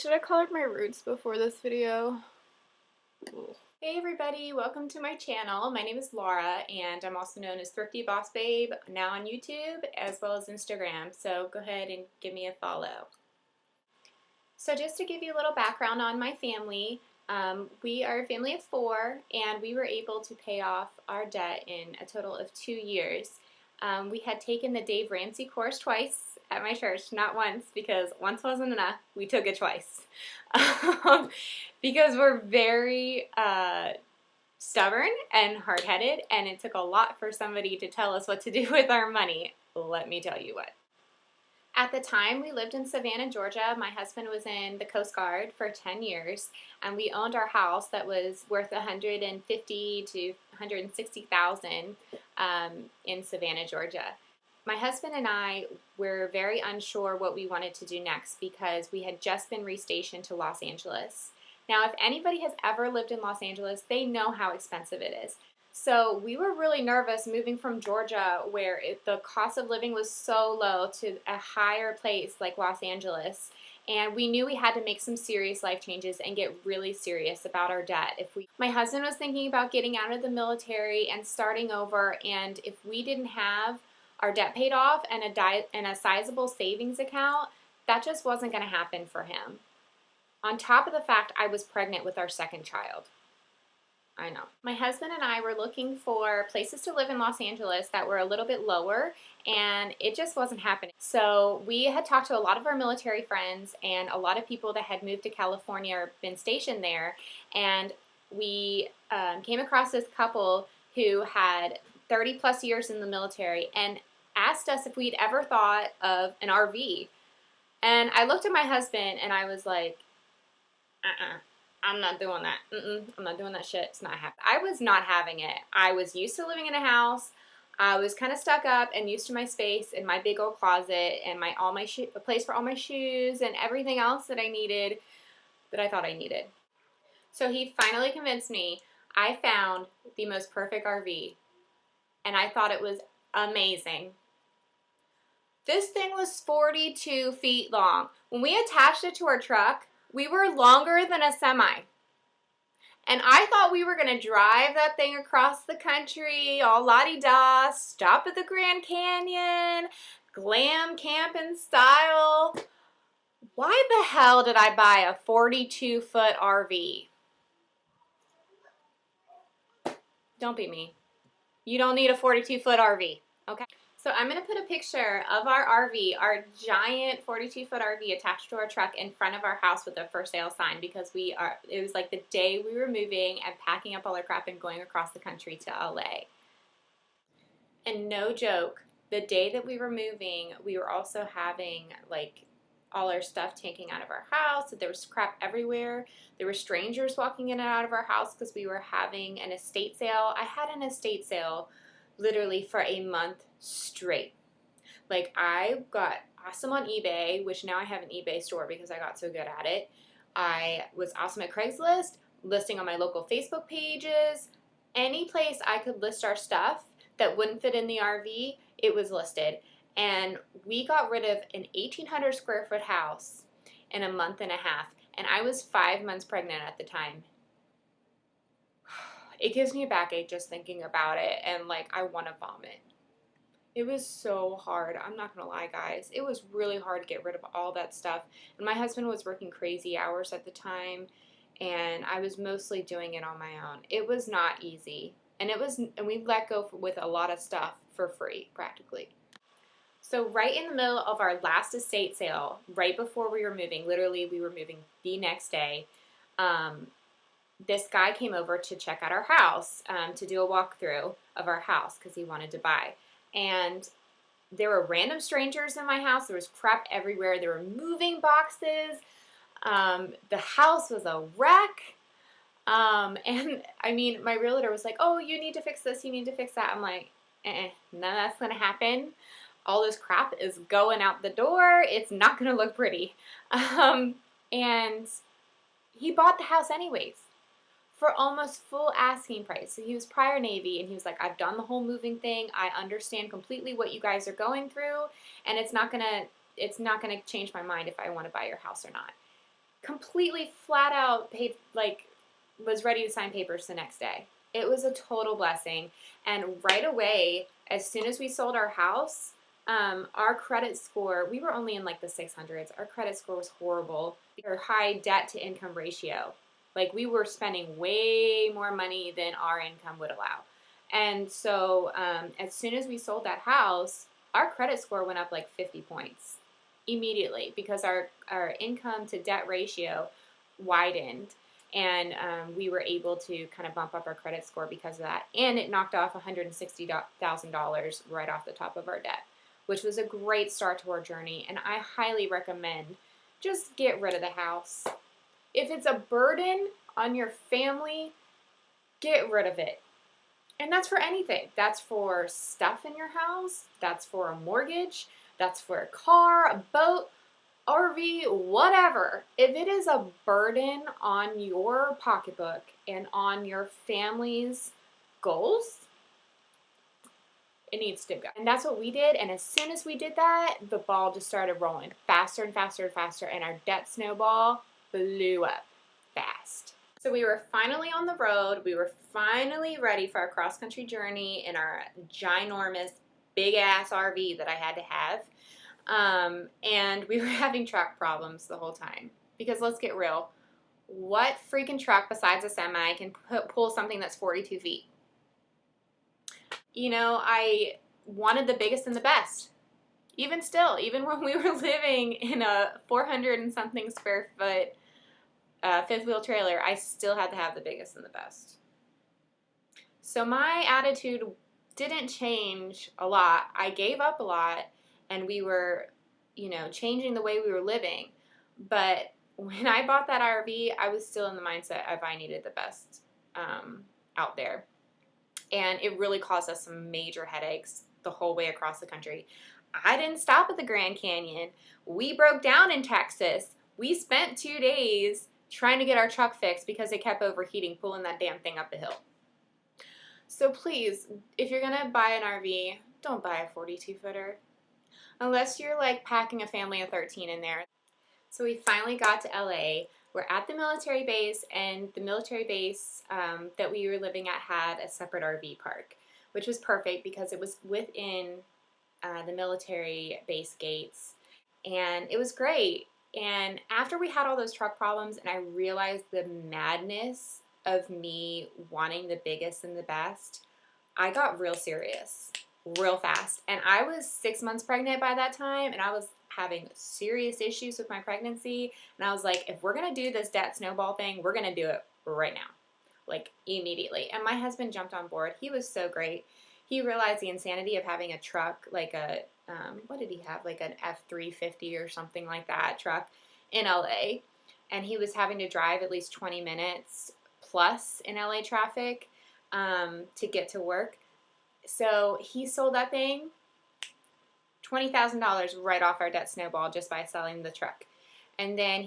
should have colored my roots before this video. Ugh. Hey everybody, welcome to my channel. My name is Laura and I'm also known as Thrifty Boss Babe, now on YouTube as well as Instagram, so go ahead and give me a follow. So just to give you a little background on my family, we are a family of 4 and we were able to pay off our debt in a total of 2 years. We had taken the Dave Ramsey course twice at my church, not once, because once wasn't enough. We took it twice. Because we're very stubborn and hard-headed, and it took a lot for somebody to tell us what to do with our money. Let me tell you what. At the time, we lived in Savannah, Georgia. My husband was in the Coast Guard for 10 years, and we owned our house that was worth $150,000 to $160,000 in Savannah, Georgia. My husband and I were very unsure what we wanted to do next because we had just been restationed to Los Angeles. Now, if anybody has ever lived in Los Angeles, they know how expensive it is. So we were really nervous moving from Georgia, where the cost of living was so low, to a higher place like Los Angeles. And we knew we had to make some serious life changes and get really serious about our debt. My husband was thinking about getting out of the military and starting over, and if we didn't have our debt paid off and a sizable savings account, that just wasn't going to happen for him. On top of the fact I was pregnant with our second child. I know. My husband and I were looking for places to live in Los Angeles that were a little bit lower, and it just wasn't happening. So we had talked to a lot of our military friends and a lot of people that had moved to California or been stationed there, and we came across this couple who had 30 plus years in the military and asked us if we'd ever thought of an RV. And I looked at my husband and I was like, I'm not doing that. I'm not doing that shit. It's not happening. I was not having it. I was used to living in a house. I was kind of stuck up and used to my space in my big old closet and a place for all my shoes and everything else that I needed, that I thought I needed. So he finally convinced me. I found the most perfect RV, and I thought it was amazing. This thing was 42 feet long. When we attached it to our truck, we were longer than a semi. And I thought we were going to drive that thing across the country, all la-di-da, stop at the Grand Canyon, glam camp in style. Why the hell did I buy a 42-foot RV? Don't be me. You don't need a 42-foot RV, okay? So I'm going to put a picture of our RV, our giant 42-foot RV attached to our truck in front of our house with a for sale sign, because it was like the day we were moving and packing up all our crap and going across the country to LA. And no joke, the day that we were moving, we were also having like all our stuff taken out of our house. There was crap everywhere. There were strangers walking in and out of our house because we were having an estate sale. I had an estate sale literally for a month straight. Like, I got awesome on eBay, which now I have an eBay store because I got so good at it. I was awesome at Craigslist, listing on my local Facebook pages. Any place I could list our stuff that wouldn't fit in the RV, it was listed. And we got rid of an 1,800 square foot house in a month and a half. And I was 5 months pregnant at the time. It gives me a backache just thinking about it, and like I want to vomit. It was so hard. I'm not going to lie, guys. It was really hard to get rid of all that stuff. And my husband was working crazy hours at the time, and I was mostly doing it on my own. It was not easy. And we let go with a lot of stuff for free, practically. So right in the middle of our last estate sale, right before we were moving, literally we were moving the next day, this guy came over to check out our house, to do a walkthrough of our house because he wanted to buy. And there were random strangers in my house. There was crap everywhere. There were moving boxes. The house was a wreck. And I mean, my realtor was like, oh, you need to fix this. You need to fix that. I'm like, none of that's going to happen. All this crap is going out the door. It's not going to look pretty. And he bought the house anyways for almost full asking price. So he was prior Navy, and he was like, I've done the whole moving thing. I understand completely what you guys are going through, and it's not gonna change my mind if I want to buy your house or not. completely flat out paid, like, was ready to sign papers the next day. It was a total blessing. And right away, as soon as we sold our house, our credit score, we were only in like the 600s. Our credit score was horrible. Our high debt to income ratio. Like, we were spending way more money than our income would allow. And so as soon as we sold that house, our credit score went up like 50 points immediately because our income to debt ratio widened. And we were able to kind of bump up our credit score because of that. And it knocked off $160,000 right off the top of our debt, which was a great start to our journey. And I highly recommend just get rid of the house. If it's a burden on your family, get rid of it. And that's for anything. That's for stuff in your house. That's for a mortgage. That's for a car, a boat, RV, whatever. If it is a burden on your pocketbook and on your family's goals, it needs to go. And that's what we did. And as soon as we did that, the ball just started rolling faster and faster and faster. And our debt snowball blew up fast. So we were finally on the road. We were finally ready for our cross-country journey in our ginormous, big-ass RV that I had to have. And we were having truck problems the whole time. Because let's get real. What freaking truck besides a semi can pull something that's 42 feet? You know, I wanted the biggest and the best. Even still, even when we were living in a 400 and something square foot fifth wheel trailer, I still had to have the biggest and the best. So my attitude didn't change a lot. I gave up a lot, and we were, you know, changing the way we were living. But when I bought that RV, I was still in the mindset of I needed the best out there. And it really caused us some major headaches the whole way across the country. I didn't stop at the Grand Canyon. We broke down in Texas. We spent 2 days trying to get our truck fixed because it kept overheating, pulling that damn thing up the hill. So please, if you're going to buy an RV, don't buy a 42-footer. Unless you're like packing a family of 13 in there. So we finally got to LA. We're at the military base, and the military base that we were living at had a separate RV park, which was perfect because it was within the military base gates, and it was great. And after we had all those truck problems and I realized the madness of me wanting the biggest and the best, I got real serious real fast. And I was 6 months pregnant by that time, and I was having serious issues with my pregnancy. And I was like, if we're going to do this debt snowball thing, we're going to do it right now, like immediately. And my husband jumped on board. He was so great. He realized the insanity of having a truck, like a, what did he have? Like an F-350 or something like that truck in LA. And he was having to drive at least 20 minutes plus in LA traffic to get to work. So he sold that thing, $20,000 right off our debt snowball just by selling the truck. And then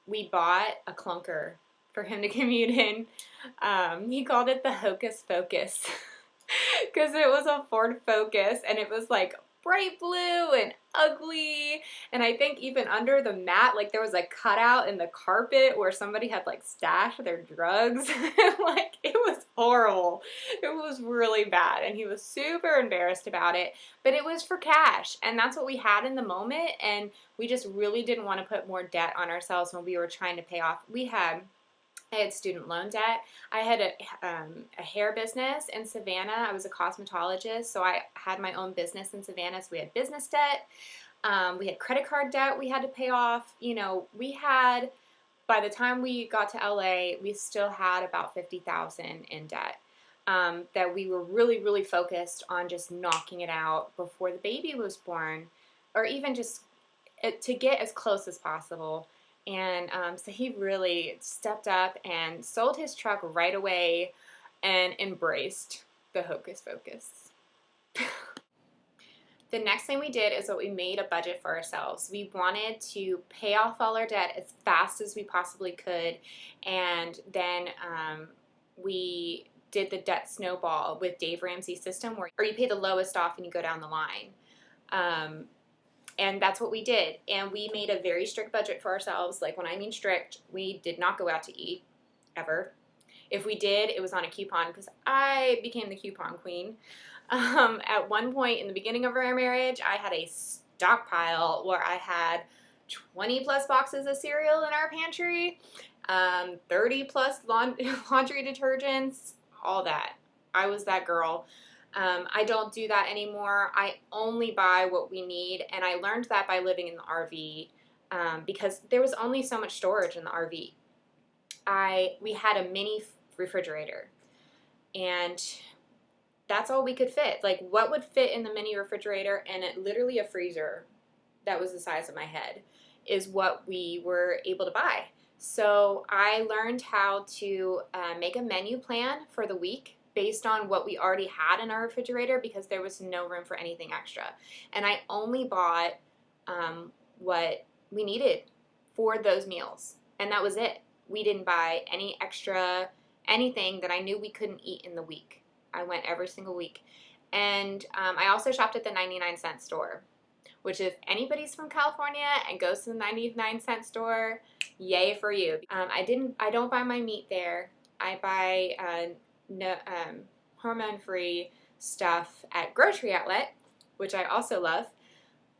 we bought a clunker for him to commute in. He called it the Hocus Pocus because it was a Ford Focus, and it was like bright blue and ugly. And I think even under the mat, like there was a cutout in the carpet where somebody had like stashed their drugs. Like it was horrible. It was really bad. And he was super embarrassed about it, but it was for cash. And that's what we had in the moment. And we just really didn't want to put more debt on ourselves when we were trying to pay off. I had student loan debt. I had a hair business in Savannah. I was a cosmetologist, so I had my own business in Savannah. So we had business debt. We had credit card debt we had to pay off. You know, by the time we got to LA, we still had about $50,000 in debt that we were really, really focused on just knocking it out before the baby was born, or even just to get as close as possible. And so he really stepped up and sold his truck right away and embraced the Hocus Pocus. The next thing we did is that we made a budget for ourselves. We wanted to pay off all our debt as fast as we possibly could. And then we did the debt snowball with Dave Ramsey's system where you pay the lowest off and you go down the line. And that's what we did. And we made a very strict budget for ourselves. Like, when I mean strict, we did not go out to eat ever. If we did, it was on a coupon, because I became the coupon queen. At one point in the beginning of our marriage, I had a stockpile where I had 20 plus boxes of cereal in our pantry, 30 plus laundry detergents, all that. I was that girl. I don't do that anymore. I only buy what we need, and I learned that by living in the RV, because there was only so much storage in the RV. We had a mini refrigerator, and that's all we could fit. Like, what would fit in the mini refrigerator, and literally a freezer that was the size of my head, is what we were able to buy. So I learned how to make a menu plan for the week based on what we already had in our refrigerator, because there was no room for anything extra. And I only bought what we needed for those meals, and that was it. We didn't buy any extra anything that I knew we couldn't eat in the week. I went every single week. And I also shopped at the 99-cent store, which, if anybody's from California and goes to the 99-cent store, yay for you. I don't buy my meat there. I buy hormone-free stuff at Grocery Outlet, which I also love.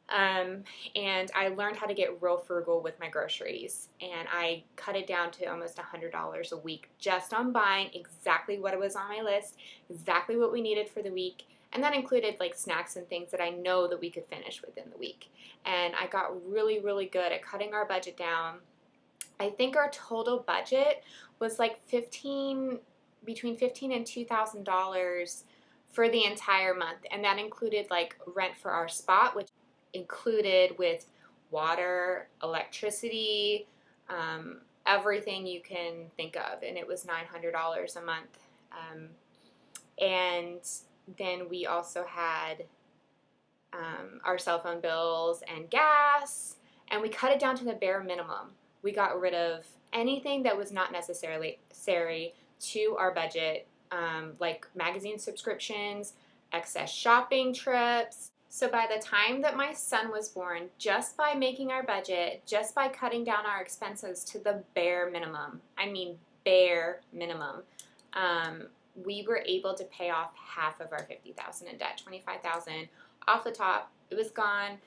And I learned how to get real frugal with my groceries, and I cut it down to almost $100 a week just on buying exactly what was on my list, exactly what we needed for the week. And that included like snacks and things that I know that we could finish within the week. And I got really, really good at cutting our budget down. I think our total budget was like between $15,000 and $2,000 for the entire month. And that included like rent for our spot, which included with water, electricity, everything you can think of. And it was $900 a month. And then we also had our cell phone bills and gas, and we cut it down to the bare minimum. We got rid of anything that was not necessarily necessary to our budget, like magazine subscriptions, excess shopping trips. So by the time that my son was born, just by making our budget, just by cutting down our expenses to the bare minimum, I mean bare minimum, we were able to pay off half of our $50,000 in debt, $25,000 off the top. It was gone,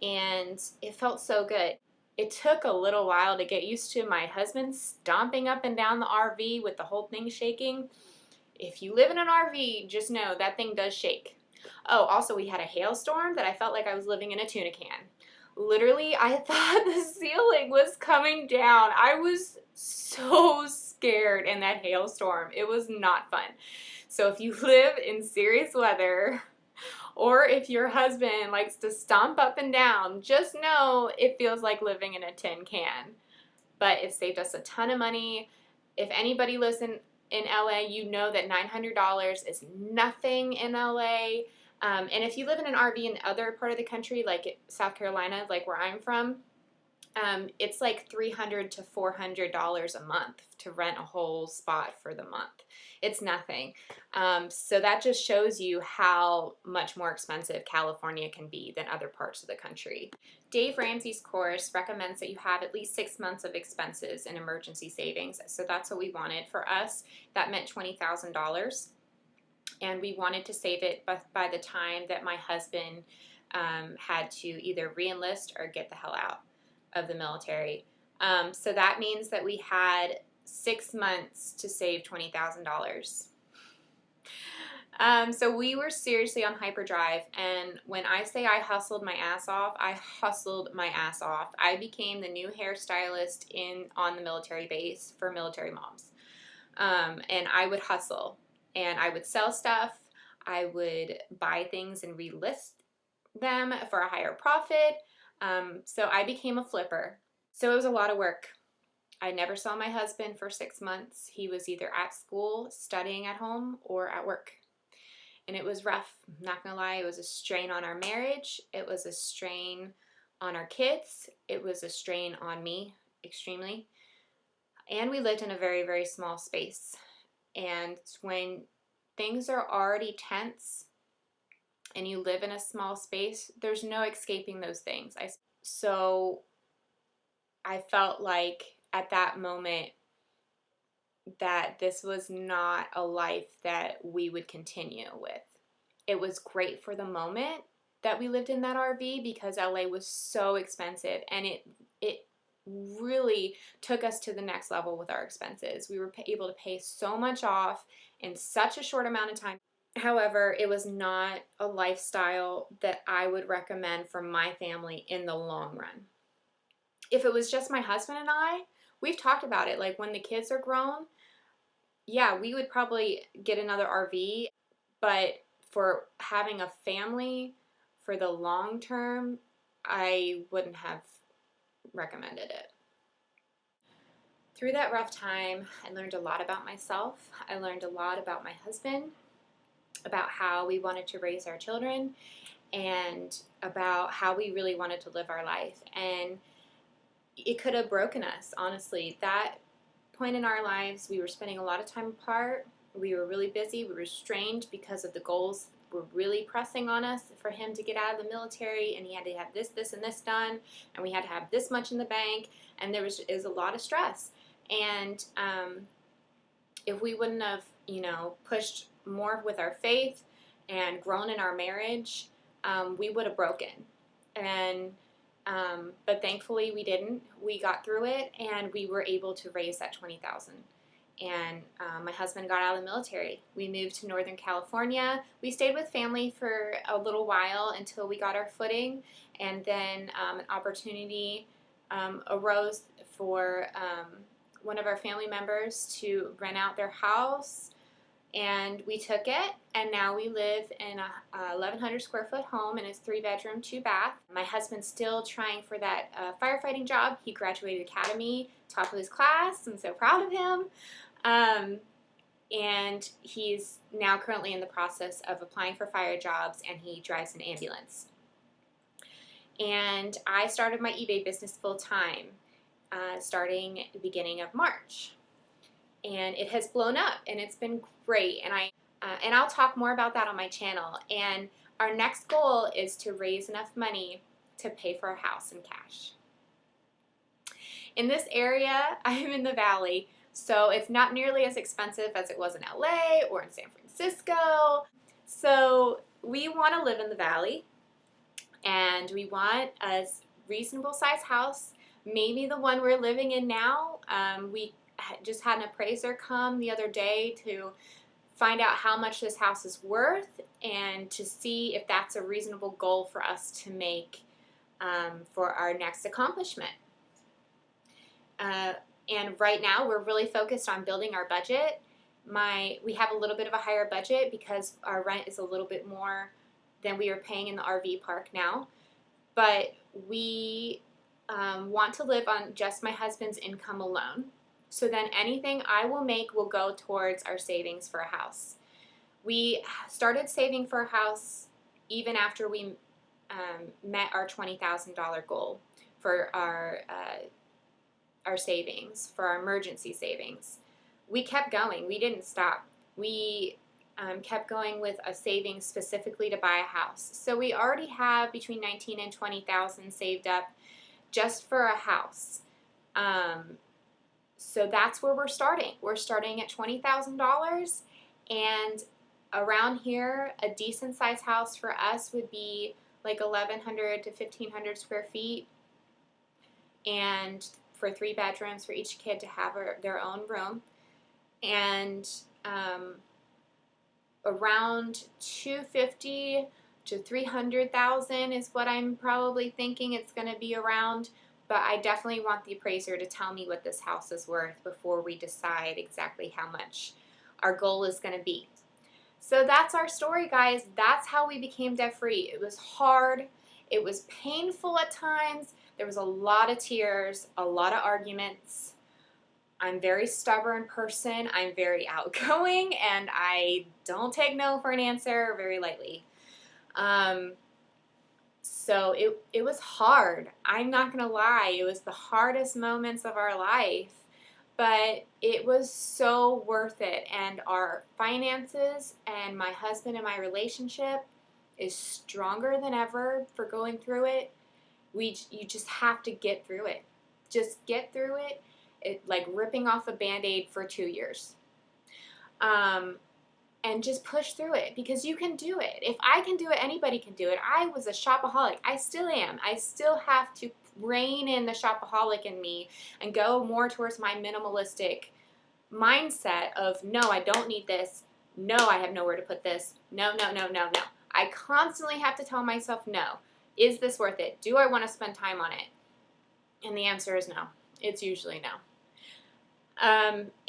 and it felt so good. It took a little while to get used to my husband stomping up and down the RV with the whole thing shaking. If you live in an RV, just know that thing does shake. Oh, also we had a hailstorm that I felt like I was living in a tuna can. Literally, I thought the ceiling was coming down. I was so scared in that hailstorm. It was not fun. So if you live in serious weather, or if your husband likes to stomp up and down, just know it feels like living in a tin can. But it saved us a ton of money. If anybody lives in LA, you know that $900 is nothing in LA. And if you live in an RV in other part of the country, like South Carolina, like where I'm from, it's like $300 to $400 a month to rent a whole spot for the month. It's nothing. So that just shows you how much more expensive California can be than other parts of the country. Dave Ramsey's course recommends that you have at least 6 months of expenses in emergency savings. So that's what we wanted. For us, that meant $20,000. And we wanted to save it by the time that my husband had to either re-enlist or get the hell out of the military. So that means that we had 6 months to save $20,000. So we were seriously on hyperdrive, and when I say I hustled my ass off, I hustled my ass off. I became the new hairstylist on the military base for military moms. And I would hustle, and I would sell stuff. I would buy things and relist them for a higher profit. So I became a flipper. So it was a lot of work. I never saw my husband for 6 months. He was either at school, studying at home, or at work. And it was rough. I'm not gonna lie, it was a strain on our marriage. It was a strain on our kids. It was a strain on me, extremely. And we lived in a very, very small space. And when things are already tense, and you live in a small space, there's no escaping those things. So I felt like at that moment that this was not a life that we would continue with. It was great for the moment that we lived in that RV because LA was so expensive, and it really took us to the next level with our expenses. We were able to pay so much off in such a short amount of time. However, it was not a lifestyle that I would recommend for my family in the long run. If it was just my husband and I, we've talked about it. Like when the kids are grown, yeah, we would probably get another RV, but for having a family for the long term, I wouldn't have recommended it. Through that rough time, I learned a lot about myself. I learned a lot about my husband, about how we wanted to raise our children, and about how we really wanted to live our life. And it could have broken us, honestly. That point in our lives, we were spending a lot of time apart. We were really busy. We were strained because of the goals were really pressing on us for him to get out of the military, and he had to have this, and this done, and we had to have this much in the bank, and there was a lot of stress. And if we wouldn't have, pushed more with our faith and grown in our marriage, we would have broken. And but thankfully we didn't. We got through it, and we were able to raise that $20,000. And my husband got out of the military. We moved to Northern California. We stayed with family for a little while until we got our footing, and then an opportunity arose for one of our family members to rent out their house, and we took it, and now we live in a 1,100 square foot home, and it's 3-bedroom, 2-bath. My husband's still trying for that firefighting job. He graduated academy, top of his class. I'm so proud of him. And he's now currently in the process of applying for fire jobs, and he drives an ambulance. And I started my eBay business full time, starting at the beginning of March. And it has blown up, and it's been great. And I'll talk more about that on my channel. And our next goal is to raise enough money to pay for a house in cash. In this area, I'm in the Valley, so it's not nearly as expensive as it was in LA or in San Francisco. So we want to live in the Valley, and we want a reasonable size house, maybe the one we're living in now. We just had an appraiser come the other day to find out how much this house is worth and to see if that's a reasonable goal for us to make for our next accomplishment. And right now we're really focused on building our budget. We have a little bit of a higher budget because our rent is a little bit more than we are paying in the RV park now. But we want to live on just my husband's income alone. So then anything I will make will go towards our savings for a house. We started saving for a house even after we met our $20,000 goal for our savings, for our emergency savings. We kept going. We didn't stop. We kept going with a savings specifically to buy a house. So we already have between $19,000 and $20,000 saved up just for a house. So that's where we're starting. We're starting at $20,000, and around here, a decent sized house for us would be like 1,100 to 1,500 square feet, and for 3 bedrooms for each kid to have their own room, and around $250,000 to $300,000 is what I'm probably thinking it's going to be around. But I definitely want the appraiser to tell me what this house is worth before we decide exactly how much our goal is going to be. So that's our story, guys. That's how we became debt-free. It was hard. It was painful at times. There was a lot of tears, a lot of arguments. I'm a very stubborn person. I'm very outgoing, and I don't take no for an answer very lightly. So it was hard. I'm not going to lie. It was the hardest moments of our life, but it was so worth it. And our finances and my husband and my relationship, is stronger than ever for going through it. You just have to get through it. Just get through it. It like ripping off a Band-Aid for 2 years. And just push through it, because you can do it. If I can do it, anybody can do it. I was a shopaholic. I still am. I still have to rein in the shopaholic in me and go more towards my minimalistic mindset of, no, I don't need this. No, I have nowhere to put this. No, no, no, no, no. I constantly have to tell myself, no. Is this worth it? Do I want to spend time on it? And the answer is no. It's usually no.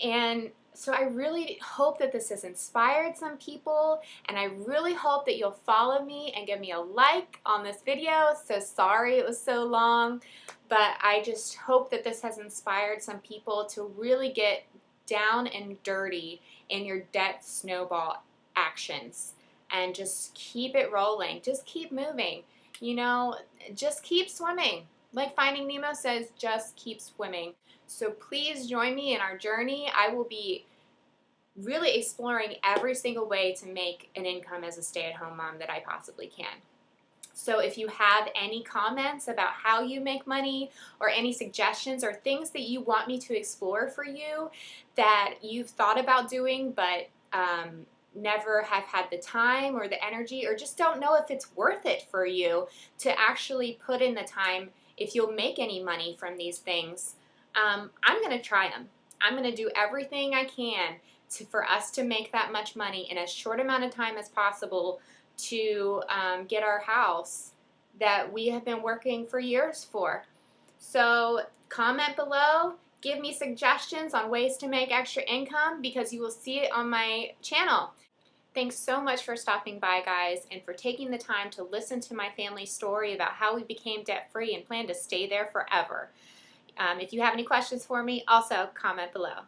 And so I really hope that this has inspired some people, and I really hope that you'll follow me and give me a like on this video. So sorry it was so long, but I just hope that this has inspired some people to really get down and dirty in your debt snowball actions and just keep it rolling. Just keep moving. You know, just keep swimming. Like Finding Nemo says, just keep swimming. So please join me in our journey. I will be really exploring every single way to make an income as a stay-at-home mom that I possibly can. So if you have any comments about how you make money, or any suggestions or things that you want me to explore for you that you've thought about doing but never have had the time or the energy, or just don't know if it's worth it for you to actually put in the time, if you'll make any money from these things, I'm going to try them. I'm going to do everything I can for us to make that much money in as short amount of time as possible to get our house that we have been working for years for. So comment below, give me suggestions on ways to make extra income, because you will see it on my channel. Thanks so much for stopping by, guys, and for taking the time to listen to my family's story about how we became debt-free and plan to stay there forever. If you have any questions for me, also comment below.